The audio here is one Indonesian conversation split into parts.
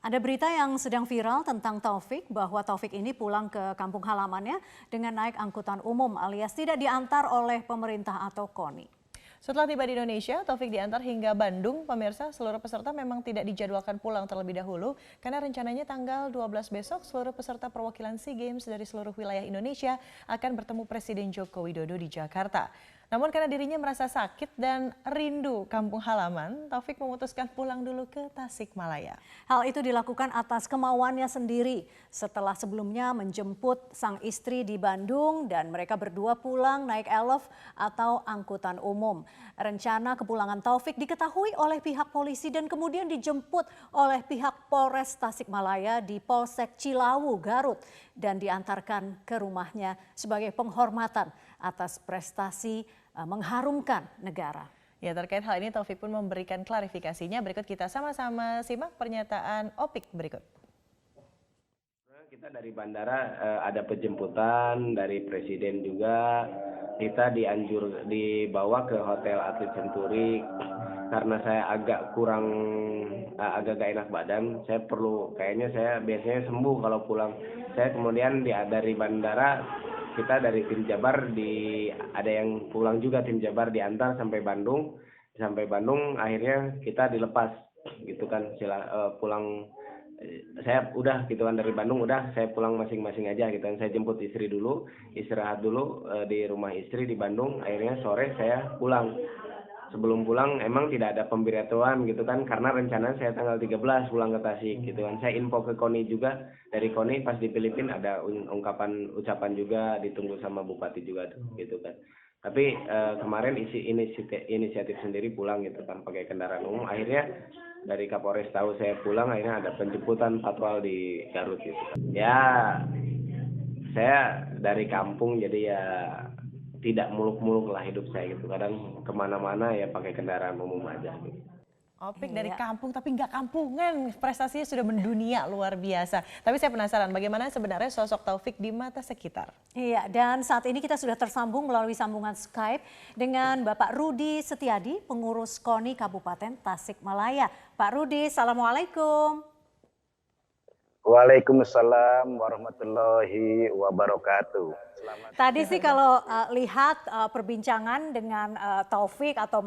Ada berita yang sedang viral tentang Taufik bahwa Taufik ini pulang ke kampung halamannya dengan naik angkutan umum alias tidak diantar oleh pemerintah atau KONI. Setelah tiba di Indonesia, Taufik diantar hingga Bandung. Pemirsa, seluruh peserta memang tidak dijadwalkan pulang terlebih dahulu karena rencananya tanggal 12 besok seluruh peserta perwakilan SEA Games dari seluruh wilayah Indonesia akan bertemu Presiden Joko Widodo di Jakarta. Namun karena dirinya merasa sakit dan rindu kampung halaman, Taufik memutuskan pulang dulu ke Tasikmalaya. Hal itu dilakukan atas kemauannya sendiri setelah sebelumnya menjemput sang istri di Bandung dan mereka berdua pulang naik Elf atau angkutan umum. Rencana kepulangan Taufik diketahui oleh pihak polisi dan kemudian dijemput oleh pihak Polres Tasikmalaya di Polsek Cilawu, Garut dan diantarkan ke rumahnya sebagai penghormatan atas prestasi mengharumkan negara. Ya, terkait hal ini Taufik pun memberikan klarifikasinya. Berikut kita sama-sama simak pernyataan Opik berikut. Kita dari bandara ada penjemputan dari presiden juga. Kita dibawa ke Hotel Atlet Century karena saya agak agak gak enak badan. Saya biasanya sembuh kalau pulang. Saya kemudian dari bandara kita dari tim Jabar ada yang pulang juga tim Jabar diantar sampai Bandung. Sampai Bandung akhirnya kita dilepas gitu kan pulang. Saya udah gitu kan dari Bandung saya pulang masing-masing aja gitu kan. Saya jemput istri dulu, istirahat dulu di rumah istri di Bandung. Akhirnya sore saya pulang. Sebelum pulang emang tidak ada pemberitahuan gitu kan karena rencana saya tanggal 13 pulang ke Tasik gitu kan. Saya info ke KONI juga, dari KONI pas di Filipina ada ucapan juga ditunggu sama bupati juga tuh gitu kan. Tapi kemarin inisiatif sendiri pulang gitu kan pakai kendaraan umum. Akhirnya dari Kapolres tahu saya pulang, akhirnya ada penjemputan patwal di Garut gitu kan. Ya saya dari kampung jadi ya tidak muluk-muluk lah hidup saya gitu. Kadang kemana-mana ya pakai kendaraan umum aja gitu. Opik dari kampung tapi nggak kampungan, prestasinya sudah mendunia luar biasa. Tapi saya penasaran bagaimana sebenarnya sosok Taufik di mata sekitar. Iya, dan saat ini kita sudah tersambung melalui sambungan Skype dengan Bapak Rudi Setiadi, pengurus KONI Kabupaten Tasikmalaya. Pak Rudi, Assalamualaikum. Waalaikumsalam warahmatullahi wabarakatuh. Tadi sih kalau lihat perbincangan dengan Taufik atau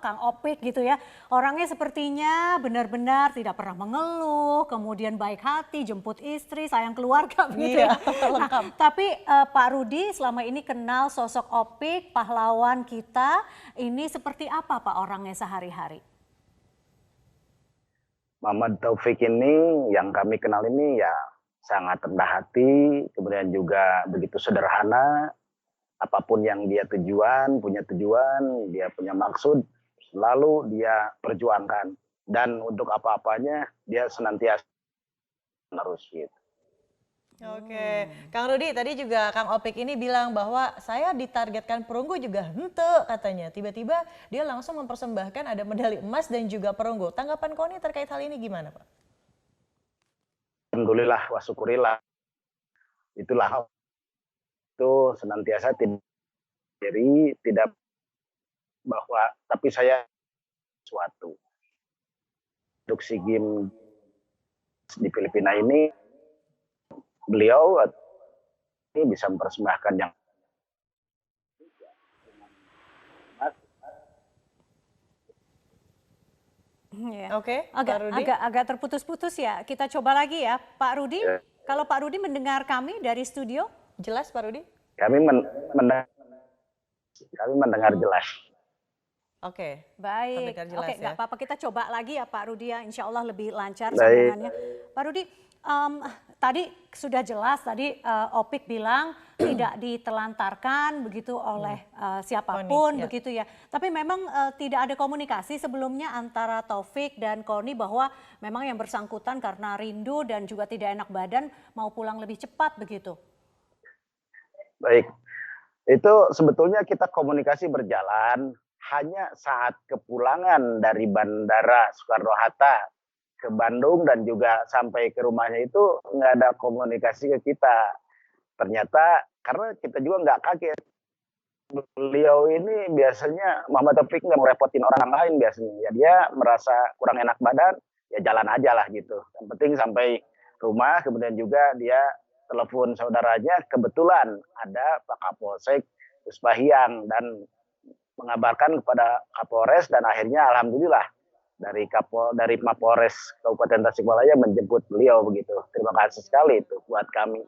Kang Opik gitu ya, orangnya sepertinya benar-benar tidak pernah mengeluh, kemudian baik hati, jemput istri, sayang keluarga gitu ya. Nah, tapi Pak Rudi selama ini kenal sosok Opik, pahlawan kita, ini seperti apa Pak orangnya sehari-hari? Muhammad Taufik ini yang kami kenal ini ya sangat rendah hati, kemudian juga begitu sederhana, apapun yang dia punya tujuan, dia punya maksud, selalu dia perjuangkan. Dan untuk apa-apanya dia senantiasa harus gitu. Oke, Kang Rudi tadi juga Kang Opik ini bilang bahwa saya ditargetkan perunggu juga hente katanya. Tiba-tiba dia langsung mempersembahkan ada medali emas dan juga perunggu. Tanggapan KONI terkait hal ini gimana Pak? Alhamdulillah wa syukurillah. Itulah itu senantiasa tidak bahwa tapi saya suatu untuk SEA Games di Filipina ini beliau ini bisa mempersembahkan yang Oke, agak terputus-putus ya. Kita coba lagi ya, Pak Rudi. Kalau Pak Rudi mendengar kami dari studio, jelas Pak Rudi? Kami mendengar jelas. Oke, baik. Oke, nggak apa-apa, kita coba lagi ya Pak Rudi ya. Insya Allah lebih lancar sambungannya. Pak Rudi, tadi sudah jelas Opik bilang tidak ditelantarkan begitu oleh siapapun begitu ya. Tapi memang tidak ada komunikasi sebelumnya antara Taufik dan KONI bahwa memang yang bersangkutan karena rindu dan juga tidak enak badan mau pulang lebih cepat begitu. Baik, itu sebetulnya kita komunikasi berjalan hanya saat kepulangan dari Bandara Soekarno-Hatta ke Bandung dan juga sampai ke rumahnya itu nggak ada komunikasi ke kita. Ternyata karena kita juga nggak kaget. Beliau ini biasanya Muhammad Taufik nggak merepotin orang lain biasanya. Ya dia merasa kurang enak badan, ya jalan aja lah gitu. Yang penting sampai rumah, kemudian juga dia telepon saudaranya, kebetulan ada Pak Kapolsek Puspahyang dan mengabarkan kepada Kapolres, dan akhirnya alhamdulillah dari Mapolres Kabupaten Tasikmalaya menjemput beliau begitu. Terima kasih sekali itu buat kami.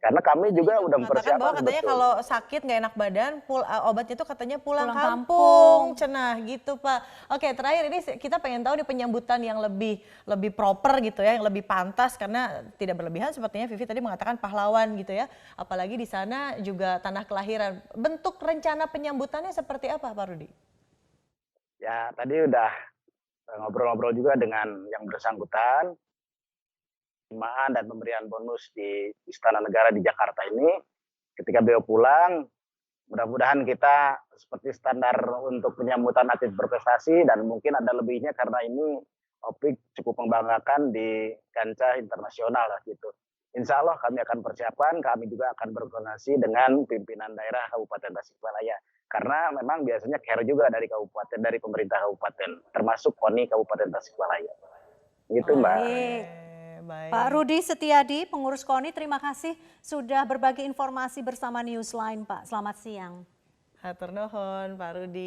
Karena kami juga udah Mengatakan bahwa mempersiapkan katanya betul. kalau sakit nggak enak badan, obatnya itu katanya pulang Pulang kampung, kampung. cenah gitu Pak. Oke, terakhir ini kita pengen tahu nih penyambutan yang lebih proper gitu ya, yang lebih pantas karena tidak berlebihan sepertinya Vivi tadi mengatakan pahlawan gitu ya. Apalagi di sana juga tanah kelahiran. Bentuk rencana penyambutannya seperti apa Pak Rudi? Ya tadi udah ngobrol-ngobrol juga dengan yang bersangkutan, penerimaan dan pemberian bonus di Istana Negara di Jakarta ini. Ketika beliau pulang, mudah-mudahan kita seperti standar untuk penyambutan atlet berprestasi, dan mungkin ada lebihnya karena ini Opik cukup membanggakan di kancah internasional lah gitu. Insya Allah kami akan persiapkan, kami juga akan berkoordinasi dengan pimpinan daerah Kabupaten Tasikmalaya. Karena memang biasanya care juga dari kabupaten, dari pemerintah kabupaten, termasuk KONI Kabupaten Tasikmalaya. Gitu Mbak. Baik. Baik. Pak Rudi Setiadi, pengurus KONI, terima kasih sudah berbagi informasi bersama Newsline, Pak. Selamat siang. Hatur nuhun Pak Rudi.